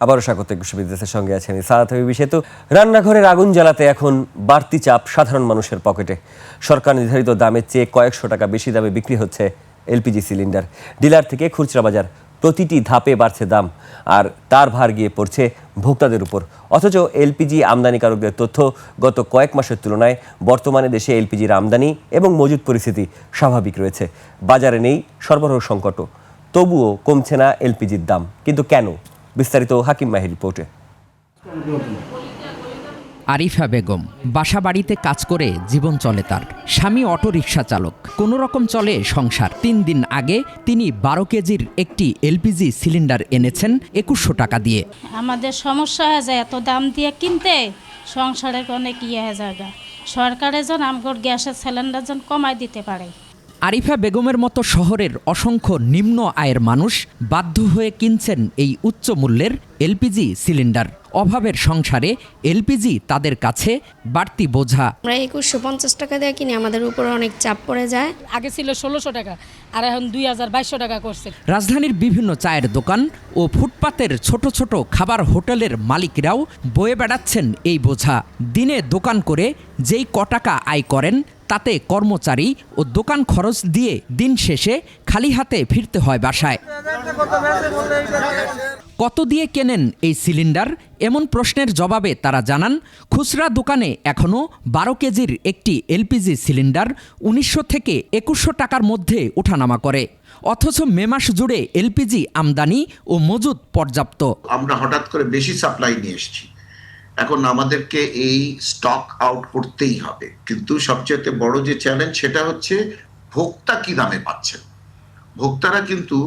আবারও স্বাগত বিশ্ববিদ্যালয়ের সঙ্গে আছে আমি সারাত হাবিবি সেতু। রান্নাঘরের আগুন জ্বালাতে এখন বাড়তি চাপ সাধারণ মানুষের পকেটে। সরকার নির্ধারিত দামের চেয়ে কয়েকশো টাকা বেশি দামে বিক্রি হচ্ছে এলপিজি সিলিন্ডার। ডিলার থেকে খুচরা বাজার প্রতিটি ধাপে বাড়ছে দাম, আর তার ভার গিয়ে পড়ছে ভোক্তাদের উপর। অথচ এলপিজি আমদানিকারকদের তথ্য, গত কয়েক মাসের তুলনায় বর্তমানে দেশে এলপিজির আমদানি এবং মজুদ পরিস্থিতি স্বাভাবিক রয়েছে। বাজারে নেই সরবরাহ সংকটও, তবুও কমছে না এলপিজির দাম। কিন্তু কেন? বিস্তারিত হাকিম মাহির রিপোর্টে। আরিফা বেগম বাসা বাড়িতে কাজ করে জীবন চলে তার। স্বামী অটো রিকশা চালক, কোনো রকম চলে সংসার। 3 দিন আগে তিনি 12 কেজির একটি এলপিজি সিলিন্ডার এনেছেন 2100 টাকা দিয়ে। আমাদের সমস্যা হয়ে যায় এত দাম দিয়ে কিনতে, সংসারের অনেক হয়ে যায়। সরকারের যেন আমগর গ্যাসের সিলিন্ডার যেন কমায় দিতে পারে। আরিফা বেগমের মতো শহরের অসংখ্য নিম্ন আয়ের মানুষ বাধ্য হয়ে কিনছেন এই উচ্চ মূল্যের এলপিজি সিলিন্ডার। অভাবের সংসারে এলপিজি তাদের কাছে বাড়তি বোঝা। আমরা 2150 টাকা দিয়ে কিনি, আমাদের উপর অনেক চাপ পড়ে যায়। আগে ছিল 1600 টাকা, আর এখন 2200 টাকা করছে। রাজধানীর বিভিন্ন চায়ের দোকান ও ফুটপাতের ছোট ছোট খাবার হোটেলের মালিকরাও বয়ে বেড়াচ্ছেন এই বোঝা। দিনে দোকান করে যেই টাকা আয় করেন, তাতে কর্মচারী ও দোকান খরচ দিয়ে দিন শেষে খালি হাতে ফিরতে হয় বাসায়। কত দিয়ে কেনেন এই সিলিন্ডার? এমন প্রশ্নের জবাবে তারা জানান, খুচরা দোকানে এখনও 12 কেজির একটি এলপিজি সিলিন্ডার 1900 থেকে 2100 টাকার মধ্যে ওঠানামা করে। অথচ মে মাস জুড়ে এলপিজি আমদানি ও মজুদ পর্যাপ্ত। আমরা হঠাৎ করে বেশি সাপ্লাই নিয়ে এসেছি, এখন আমাদেরকে এই স্টক আউট করতেই হবে। কিন্তু সবচেয়ে বড় যে চ্যালেঞ্জ সেটা হচ্ছে ভোক্তা কি দামে পাচ্ছেন। ভোক্তারা কিন্তু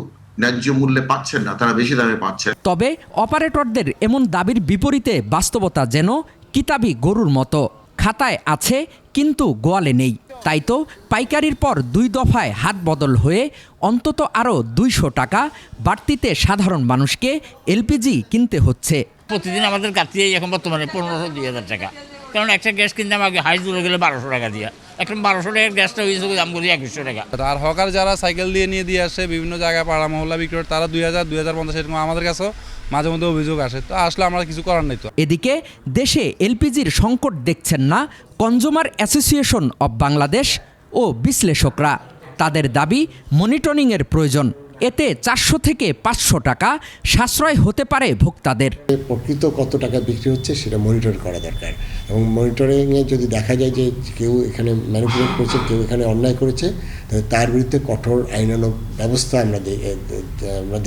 ন্যায্য মূল্যে পাচ্ছেন না, তারা বেশি দামে পাচ্ছেন। তবে অপারেটরদের এমন দাবির বিপরীতে বাস্তবতা যেন কিতাবি গরুর মতো, খাতায় আছে কিন্তু গোয়ালে নেই। তাই তো পাইকারির পর 2 দফায় হাত বদল হয়ে অন্তত আরও 200 টাকা বাড়তিতে সাধারণ মানুষকে এলপিজি কিনতে হচ্ছে। প্রতিদিন আমাদের কাটতে এখন বর্তমানে 1500-2000 টাকা, কারণ একটা গ্যাস কিনতে আগে হাই দূরে গেলে 1200 টাকা দিয়ে, এখন 1200 টাকার গ্যাসটা হয়েছে দাম করি 2100 টাকা। আর হকার যারা সাইকেল দিয়ে আসে বিভিন্ন জায়গায় পাড়া মহল্লা বিক্রি করে, তারা 2000-2050 এরকম আমাদের কাছেও মাঝে মধ্যে অভিযোগ আসে। তো আসলে আমরা কিছু করার নেই। তো এদিকে দেশে এলপিজির সংকট দেখছেন না কনজুমার অ্যাসোসিয়েশন অব বাংলাদেশ ও বিশ্লেষকরা। তাদের দাবি, মনিটরিংয়ের প্রয়োজন। এতে 400 থেকে 500 টাকা সাশ্রয় হতে পারে ভোক্তাদের। প্রকৃত কত টাকা বিক্রি হচ্ছে সেটা মনিটর করা দরকার, এবং মনিটরিংয়ে যদি দেখা যায় যে কেউ এখানে ম্যানিপুলেট করেছে, কেউ এখানে অন্যায় করেছে, তাহলে তার বিরুদ্ধে কঠোর আইনানুগ ব্যবস্থা আমরা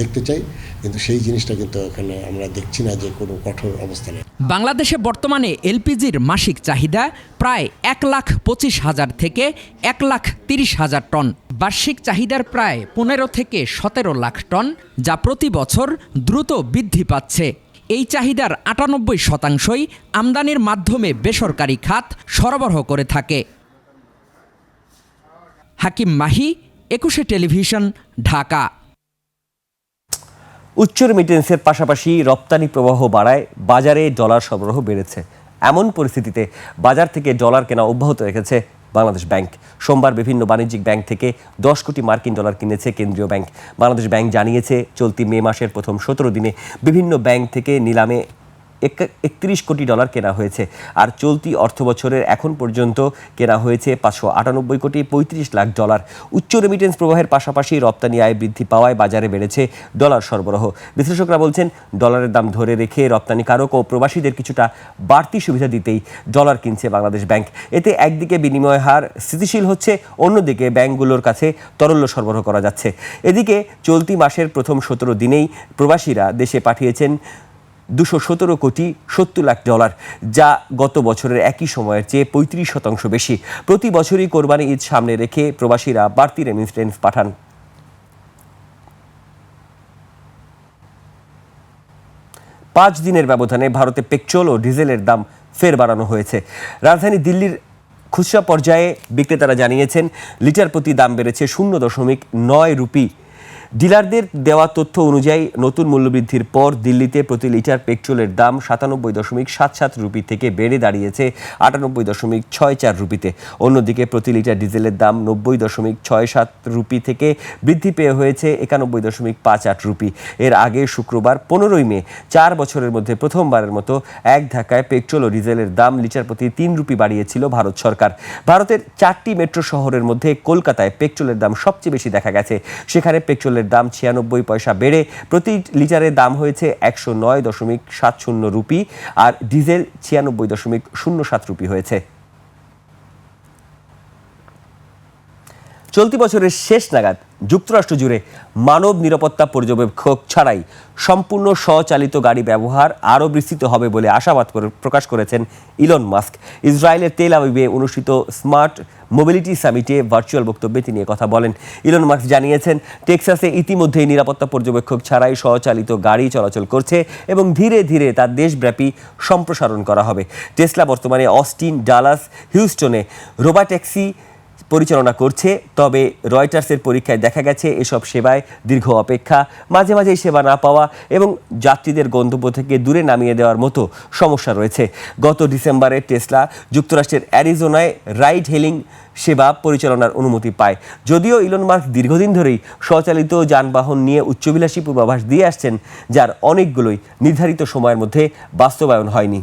দেখতে চাই। কিন্তু সেই জিনিসটা কিন্তু এখানে আমরা দেখছি না যে কোনো কঠোর অবস্থা নেই। বাংলাদেশে বর্তমানে এলপিজির মাসিক চাহিদা প্রায় 1,25,000 থেকে 1,30,000 টন। বার্ষিক চাহিদার প্রায় 15 থেকে 17 লাখ টন, যা প্রতি বছর দ্রুত বৃদ্ধি পাচ্ছে। এই চাহিদার 98% আমদানির মাধ্যমে বেসরকারি খাত সরবরাহ করে থাকে। হাকিম মাহি, 21 টেলিভিশন, ঢাকা। উচ্চ রেমিটেন্সের পাশাপাশি রপ্তানি প্রবাহ বাড়ায় বাজারে ডলার সরবরাহ বেড়েছে। এমন পরিস্থিতিতে বাজার থেকে ডলার কেনা অব্যাহত রেখেছে বাংলাদেশ ব্যাংক। সোমবার বিভিন্ন বাণিজ্যিক ব্যাংক থেকে 10 কোটি মার্কিন ডলার কিনেছে কেন্দ্রীয় ব্যাংক। বাংলাদেশ ব্যাংক জানিয়েছে, চলতি মে মাসের প্রথম 17 দিনে বিভিন্ন ব্যাংক থেকে নিলামে 31 কোটি ডলার কেনা হয়েছে। আর চলতি অর্থবছরের এখন পর্যন্ত কেনা হয়েছে 598 কোটি 35 লাখ ডলার। উচ্চ রেমিটেন্স প্রবাহের পাশাপাশি রপ্তানি আয় বৃদ্ধি পাওয়ায় বাজারে বেড়েছে ডলার সরবরাহ। বিশ্লেষকরা বলছেন, ডলারের দাম ধরে রেখে রপ্তানিকারক ও প্রবাসীদের কিছুটা বাড়তি সুবিধা দিতেই ডলার কিনছে বাংলাদেশ ব্যাংক। এতে একদিকে বিনিময় হার স্থিতিশীল হচ্ছে, অন্যদিকে ব্যাংকগুলোর কাছে তরল্য সরবরাহ করা যাচ্ছে। এদিকে চলতি মাসের প্রথম 17 দিনেই প্রবাসীরা দেশে পাঠিয়েছেন 217 কোটি 70 লাখ ডলার, যা গত বছরের একই সময়ের চেয়ে 35% বেশি। প্রতি বছরই কোরবানি ঈদ সামনে রেখে প্রবাসীরা বাড়তি রেমিটেন্স পাঠান। 5 দিনের ব্যবধানে ভারতে পেট্রোল ও ডিজেলের দাম ফের বাড়ানো হয়েছে। রাজধানী দিল্লির খুচরা পর্যায়ে বিক্রেতারা জানিয়েছেন, লিটার প্রতি দাম বেড়েছে 0.9 রুপি। ডিলারদের দেওয়া তথ্য অনুযায়ী নতুন মূল্যবৃদ্ধির পর দিল্লিতে প্রতি লিটার পেট্রোলের দাম ৯৭.৭৭ রুপি থেকে বেড়ে দাঁড়িয়েছে ৯৮.৬৪ রুপিতে। অন্যদিকে প্রতি লিটার ডিজেলের দাম ৯০.৬৭ রুপি থেকে বৃদ্ধি পেয়ে হয়েছে ৯১.৫৮ রুপি। এর আগে শুক্রবার ১৫ই মে ৪ বছরের মধ্যে প্রথমবারের মতো এক ধাক্কায় পেট্রোল ও ডিজেলের দাম লিটার প্রতি ৩ রুপি বাড়িয়েছিল ভারত সরকার। ভারতের ৪টি মেট্রো শহরের মধ্যে কলকাতায় পেট্রোলের দাম সবচেয়ে বেশি দেখা গেছে। সেখানে পেট্রোলের দাম ৯৬ পয়সা বেড়ে প্রতি লিটারের দাম হয়েছে ১০৯.৭০ রুপি আর ডিজেল ৯৬.০৭ রুপি হয়েছে। চলতি বছরের শেষ নাগাদ যুক্তরাষ্ট্র জুড়ে মানব নিরাপত্তা পর্যবেক্ষক ছাড়াই সম্পূর্ণ স্বচালিত গাড়ি ব্যবহার আরও বিস্তৃত হবে বলে আশাবাদ প্রকাশ করেছেন ইলন মাস্ক। ইসরায়েলের তেল আবিবে অনুষ্ঠিত স্মার্ট মোবিলিটি সামিটে ভার্চুয়াল বক্তব্যে তিনি কথা বলেন। ইলন মাস্ক জানিয়েছেন, টেক্সাসে ইতিমধ্যেই নিরাপত্তা পর্যবেক্ষক ছাড়াই স্বচালিত গাড়ি চলাচল করছে এবং ধীরে ধীরে তার দেশব্যাপী সম্প্রসারণ করা হবে। টেসলা বর্তমানে অস্টিন, ডালাস, হিউস্টনে রোবোট্যাক্সি পরিচালনা করছে। তবে রয়টার্সের পরীক্ষায় দেখা গেছে এসব সেবায় দীর্ঘ অপেক্ষা, মাঝে মাঝেই সেবা না পাওয়া এবং যাত্রীদের গন্তব্য থেকে দূরে নামিয়ে দেওয়ার মতো সমস্যা রয়েছে। গত ডিসেম্বরে টেসলা যুক্তরাষ্ট্রের অ্যারিজোনায় রাইড হেলিং সেবা পরিচালনার অনুমতি পায়। যদিও ইলন মাস্ক দীর্ঘদিন ধরেই স্বচালিত যানবাহন নিয়ে উচ্চাভিলাষী পূর্বাভাস দিয়ে আসছেন, যার অনেকগুলোই নির্ধারিত সময়ের মধ্যে বাস্তবায়ন হয়নি।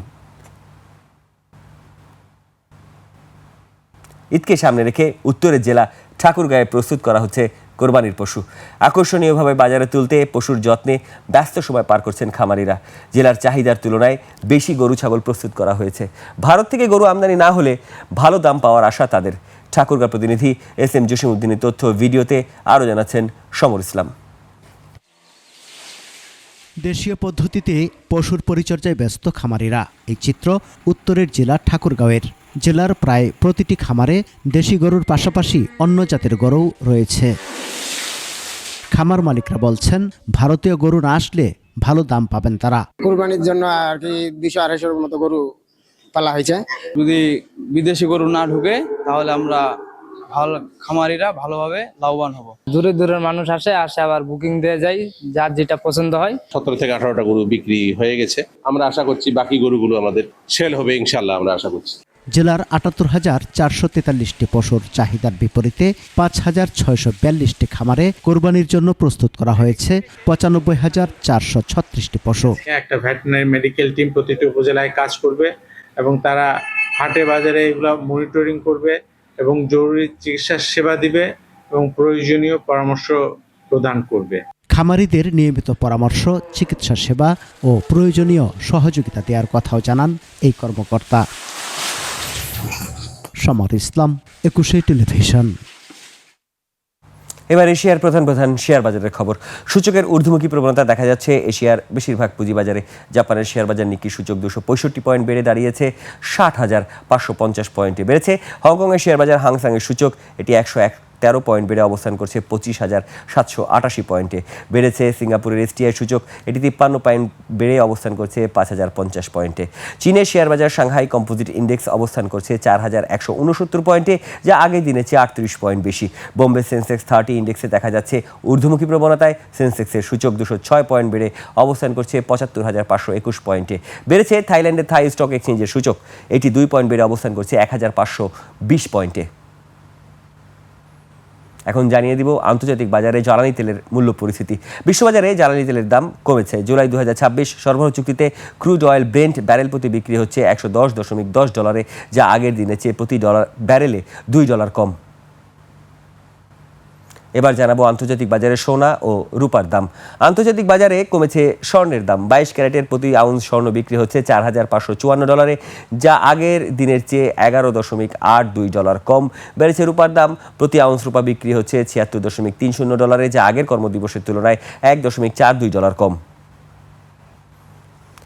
ঈদকে সামনে রেখে উত্তরের জেলা ঠাকুরগাঁয়ে প্রস্তুত করা হচ্ছে কোরবানির পশু। আকর্ষণীয়ভাবে বাজারে তুলতে পশুর যত্নে ব্যস্ত সময় পার করছেন খামারিরা। জেলার চাহিদার তুলনায় বেশি গরু ছাগল প্রস্তুত করা হয়েছে। ভারত থেকে গরু আমদানি না হলে ভালো দাম পাওয়ার আশা তাদের। ঠাকুরগাঁ প্রতিনিধি SM জসিমউদ্দিনের তথ্য ভিডিওতে আরও জানাচ্ছেন সমর ইসলাম। দেশীয় পদ্ধতিতে পশুর পরিচর্যায় ব্যস্ত খামারিরা। এই চিত্র উত্তরের জেলা ঠাকুরগাঁওয়ের। জেলার প্রায় প্রতিটি খামারে দেশি গরুর পাশাপাশি অন্য জাতের গরুও রয়েছে। খামার মালিকরা বলছেন, ভারতীয় গরু না আসলে ভালো দাম পাবেন তারা। কুরবানির জন্য আর কি ২০০-২৫০ মতো গরু পালা হয়েছে। যদি বিদেশি গরু না ঢুকে তাহলে আমরা ভালো খামারিরা ভালোভাবে লাভবান হব। দূরের দূরের মানুষ আসে আবার বুকিং দিয়ে যায়, যার যেটা পছন্দ হয়। ১৭ থেকে ১৮টা গরু বিক্রি হয়ে গেছে। আমরা আশা করছি বাকি গরুগুলো আমাদের সেল হবে ইনশাল্লাহ, আমরা আশা করছি। জেলার ৭৮,৪৪৩টি পশুর চাহিদার বিপরীতে ৫,৬৪২টি খামারে কোরবানির জন্য প্রস্তুত করা হয়েছে ৯৫,৪৩৬টি পশু। একটা ভেটেরিনারি মেডিকেল টিম প্রতিটি উপজেলায় কাজ করবে এবং তারা হাটে বাজারে এগুলো মনিটরিং করবে এবং জরুরি চিকিৎসা সেবা দিবে এবং প্রয়োজনীয় পরামর্শ প্রদান করবে। খামারিদের নিয়মিত পরামর্শ, চিকিৎসা সেবা ও প্রয়োজনীয় সহযোগিতা দেওয়ার কথাও জানান এই কর্মকর্তা। সমর ইসলাম, ২১ টেলিভিশন। এবার এশিয়ার প্রধান শেয়ার বাজারের খবর। সূচকের ঊর্ধ্বমুখী প্রবণতা দেখা যাচ্ছে এশিয়ার বেশিরভাগ পুঁজিবাজারে। জাপানের শেয়ার বাজার নিক্কি সূচক ২৬৫ পয়েন্ট বেড়ে দাঁড়িয়েছে ৬০,৫৫০ পয়েন্টে বেড়েছে। হংকংয়ের শেয়ার বাজার হাংসাংয়ের সূচক এটি ১১৩ পয়েন্ট বেড়ে অবস্থান করছে ২৫,৭৮৮ পয়েন্টে বেড়েছে। সিঙ্গাপুরের STI সূচক এটি ৫৩ পয়েন্ট বেড়ে অবস্থান করছে ৫,০৫০ পয়েন্টে। চীনের শেয়ার বাজার সাংহাই কম্পোজিট ইন্ডেক্স অবস্থান করছে ৪,১৬৯ পয়েন্টে, যা আগের দিনের চেয়ে ৩৮ পয়েন্ট বেশি। বোম্বে সেন্সেক্স 30 ইন্ডেক্সে দেখা যাচ্ছে ঊর্ধ্বমুখী প্রবণতায়। সেন্সেক্সের সূচক ২০৬ পয়েন্ট বেড়ে অবস্থান করছে ৭৫,৫২১ পয়েন্টে বেড়েছে। থাইল্যান্ডের থাই স্টক এক্সচেঞ্জের সূচক এটি ২ পয়েন্ট বেড়ে অবস্থান করছে ১,৫২০ পয়েন্টে। এখন জানিয়ে দিব আন্তর্জাতিক বাজারে জ্বালানি তেলের মূল্য পরিস্থিতি। বিশ্ববাজারে জ্বালানি তেলের দাম কমেছে। জুলাই ২০২৬ সরবরাহ চুক্তিতে ক্রুড অয়েল ব্রেন্ট ব্যারেল প্রতি বিক্রি হচ্ছে $১১০.১০, যা আগের দিনের চেয়ে প্রতি ব্যারেলে $2 কম। এবার জানাবো আন্তর্জাতিক বাজারে সোনা ও রূপার দাম। আন্তর্জাতিক বাজারে কমেছে স্বর্ণের দাম। ২২ ক্যারেটের প্রতি আউন্স স্বর্ণ বিক্রি হচ্ছে $৪,৫৫৪, যা আগের দিনের চেয়ে $১১.৮২ কম। বেড়েছে রূপার দাম। প্রতি আউন্স রূপা বিক্রি হচ্ছে $৭৬.৩০, যা আগের কর্মদিবসের তুলনায় $১.৪২ কম।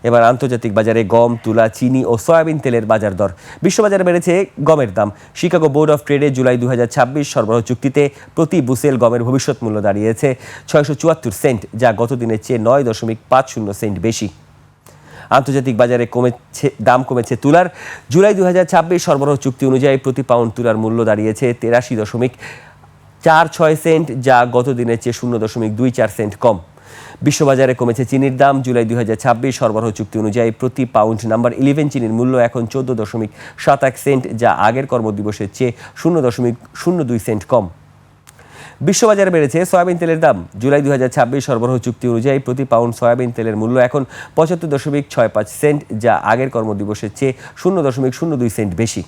এবার আন্তর্জাতিক বাজারে গম, তুলা, চিনি ও সয়াবিন তেলের বাজার দর। বিশ্ববাজারে বেড়েছে গমের দাম। শিকাগো বোর্ড অফ ট্রেডে জুলাই ২০২৬ সরবরাহ চুক্তিতে প্রতি বুসেল গমের ভবিষ্যৎ মূল্য দাঁড়িয়েছে ৬৭৪ সেন্ট, যা গত দিনের চেয়ে ৯.৫০ সেন্ট বেশি। আন্তর্জাতিক বাজারে দাম কমেছে তুলার। জুলাই ২০২৬ সরবরাহ চুক্তি অনুযায়ী প্রতি পাউন্ড তুলার মূল্য দাঁড়িয়েছে 4.6 সেন্ট, যা গত দিনের চেয়ে 0.24 সেন্ট কম। বিশ্ববাজারে কমেছে চিনির দাম। জুলাই 2026 সরবরাহ চুক্তি অনুযায়ী প্রতি পাউন্ড নাম্বার 11 চিনির মূল্য এখন 14.71 সেন্ট, যা আগের কর্মদিবসের চেয়ে 0.02 সেন্ট কম। বিশ্ববাজারে বেড়েছে সয়াবিন তেলের দাম। জুলাই 2026 সরবরাহ চুক্তি অনুযায়ী প্রতি পাউন্ড সয়াবিন তেলের মূল্য এখন 75.65 সেন্ট, যা আগের কর্মদিবসের চেয়ে 0.02 সেন্ট বেশি।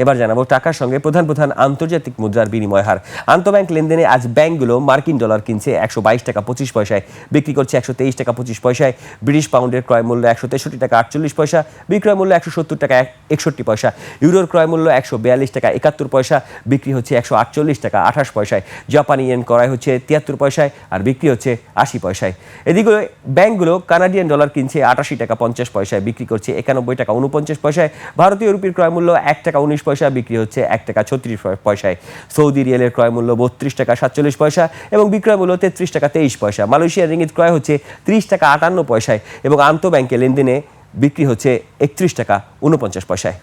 এবার জানাবো টাকার সঙ্গে প্রধান আন্তর্জাতিক মুদ্রার বিনিময় হার। আন্তঃব্যাংক লেনদেনে আজ ব্যাংকগুলো মার্কিন ডলার কিনছে 122 টাকা 25 পয়সায়, বিক্রি করছে 123 টাকা 25 পয়সায়। ব্রিটিশ পাউন্ডের ক্রয় মূল্য 163 টাকা 48 পয়সা, বিক্রয় মূল্য 170 টাকা 61 পয়সা। ইউরোর ক্রয় মূল্য 142 টাকা 71 পয়সা, বিক্রি হচ্ছে 148 টাকা 28 পয়সায়। জাপানি ইয়েন ক্রয় হচ্ছে 73 পয়সায় আর বিক্রি হচ্ছে 80 পয়সায়। এদিকে ব্যাংকগুলো কানাডিয়ান ডলার কিনছে 88 টাকা 50 পয়সায়, বিক্রি করছে 91 টাকা 49 পয়সায়। ভারতীয় রুপির ক্রয় মূল্য 1 টাকা 19 পয়সা, বিক্রি হচ্ছে 1 টাকা 36 পয়সায়। সৌদি রিয়ালের ক্রয় মূল্য 32 টাকা 47 পয়সা এবং বিক্রয় মূল্য 33 টাকা 23 পয়সা। মালয়েশিয়ার রিঙ্গিত ক্রয় হচ্ছে 30 টাকা 58 পয়সায় এবং আন্তঃব্যাংকে লেনদেনে বিক্রি হচ্ছে 31 টাকা 49 পয়সায়।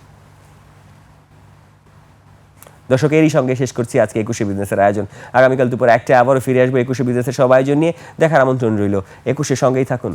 দর্শক, এরই সঙ্গে শেষ করছি আজকে 21শে বিজনেসের আয়োজন। আগামীকাল দুপুর 1টায় আবারও ফিরে আসবো 21শে বিজনেসের সব আয়োজন নিয়ে। দেখার আমন্ত্রণ রইল। 21শে সঙ্গেই থাকুন।